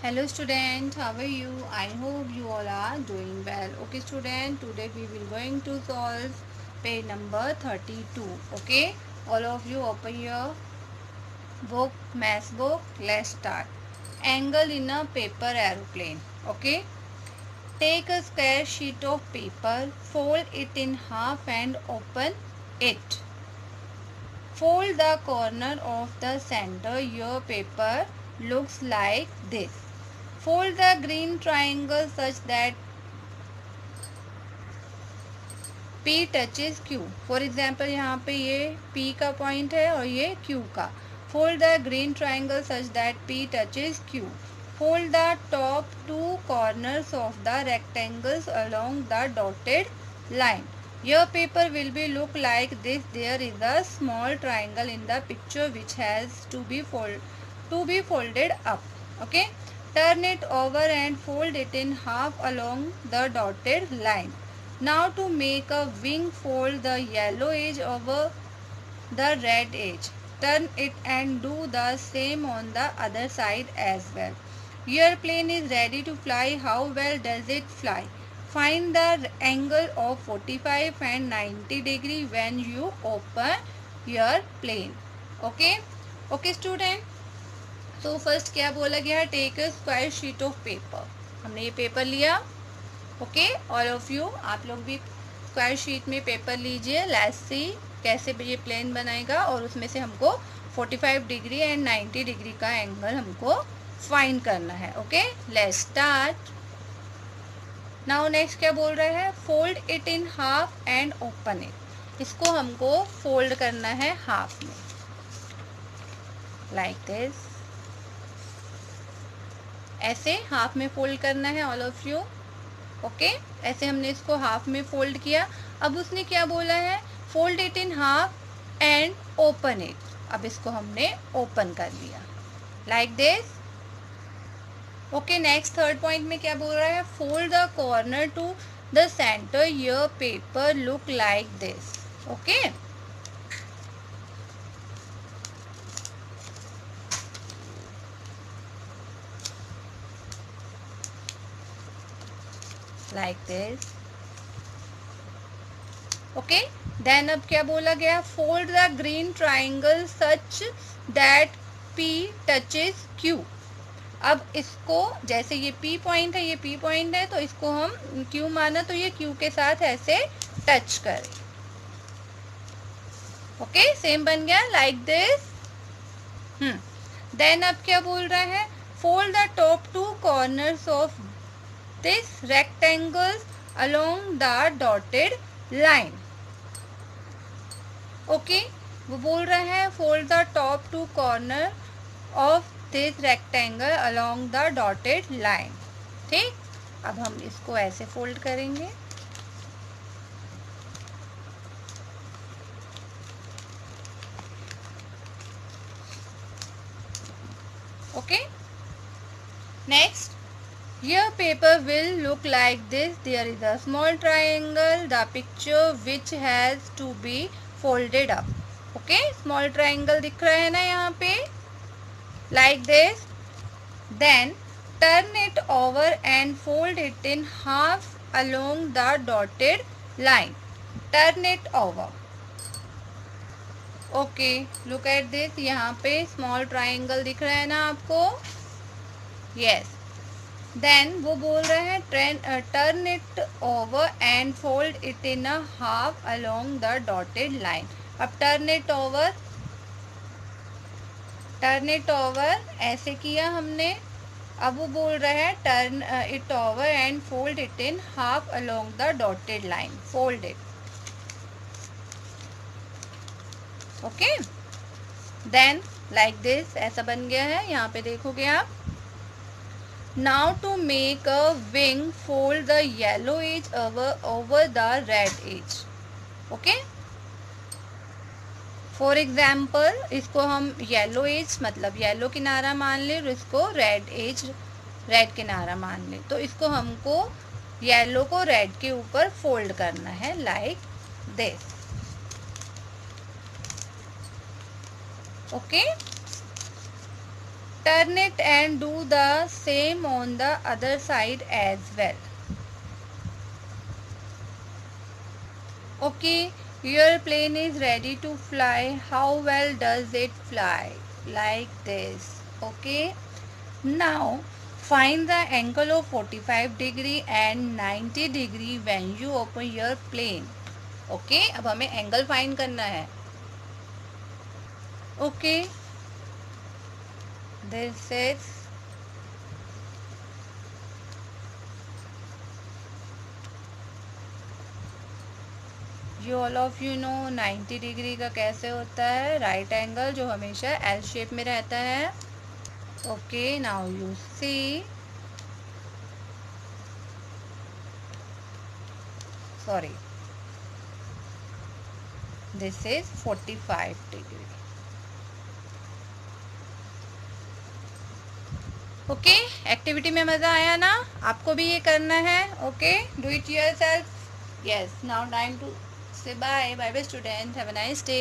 Hello student, how are you? I hope you all are doing well. Okay student, today we will going to solve page number 32. Okay, all of you open your book, math book. Let's start. Angle in a paper aeroplane. Okay, take a square sheet of paper, fold it in half and open it. Fold the corner of the center. Your paper looks like this. Fold the green triangle such that P touches Q. For example, यहाँ पे ये P का point है और ये Q का. Fold the green triangle such that P touches Q. Fold the top two corners of the rectangles along the dotted line. Your paper will be look like this. There is a small triangle in the picture which has to be folded up. Okay. Turn it over and fold it in half along the dotted line. Now to make a wing, fold the yellow edge over the red edge. Turn it and do the same on the other side as well. Your plane is ready to fly. How well does it fly? Find the angle of 45 and 90 degree when you open your plane. Okay? Okay student. तो first क्या बोला गया है? Take a square sheet of paper. हमने ये paper लिया. Okay, all of you, आप लोग भी स्क्वायर शीट में पेपर लीजिए. लेट्स सी कैसे ये प्लेन बनाएगा और उसमें से हमको 45 डिग्री एंड 90 डिग्री का एंगल हमको फाइंड करना है. Okay, let's start. Now next क्या बोल रहा है? Fold it in half and open it. इसको हमको फोल्ड करना है हाफ में, लाइक दिस. ऐसे हाफ में फोल्ड करना है ऑल ऑफ यू. ओके, ऐसे हमने इसको हाफ में फोल्ड किया. अब उसने क्या बोला है? Fold it in half and open it. अब इसको हमने ओपन कर लिया like this. Okay, next third point में क्या बोल रहा है? Fold the corner to the centre. Your paper look like this. Okay, like this. Okay, then अब क्या बोला गया? Fold the green triangle such that P touches Q. अब इसको जैसे ये P पॉइंट है, ये P पॉइंट है, तो इसको हम Q माना तो ये Q के साथ ऐसे टच करें. ओके, सेम बन गया लाइक दिस. देन अब क्या बोल रहा है? Fold the top two corners of this rectangles along the dotted line. Okay, वो बोल रहा है fold the top two corner of this rectangle along the dotted line. ठीक, अब हम इसको ऐसे फोल्ड करेंगे. Okay, next. Your paper will look like this. There is a small triangle, the picture which has to be folded up. Okay, small triangle दिख रहा है ना यहाँ पे, like this. Then turn it over and fold it in half along the dotted line. Turn it over. Okay, look at this. यहाँ पे small triangle दिख रहा है ना आपको? Yes. देन वो बोल रहे हैं turn it over and fold it in a half along the dotted line. अब टर्न इट ओवर ऐसे किया हमने. अब वो बोल रहे हैं turn it over and fold it in half along the dotted line. Fold it. Okay, then like this ऐसा बन गया है. यहाँ पे देखोगे आप. Now to make a wing, fold the yellow edge over the red edge. Okay? For example, इसको हम yellow edge मतलब yellow किनारा मान ले और इसको red edge red किनारा मान ले. तो इसको हमको yellow को red के ऊपर fold करना है like this. Okay? turn it and do the same on the other side as well. Okay, your plane is ready to fly. How well does it fly? Like this. Okay, now find the angle of 45 degree and 90 degree when you open your plane. Okay, अब हमें angle find करना है. Okay, this is you all of you know 90 degree का कैसे होता है. Right angle जो हमेशा एल शेप में रहता है. Okay, now you see. Sorry, this is 45 degree. Okay, activity में मज़ा आया ना? आपको भी ये करना है. Okay, do it yourself. Yes, now time to say bye bye bye student. Have a nice day.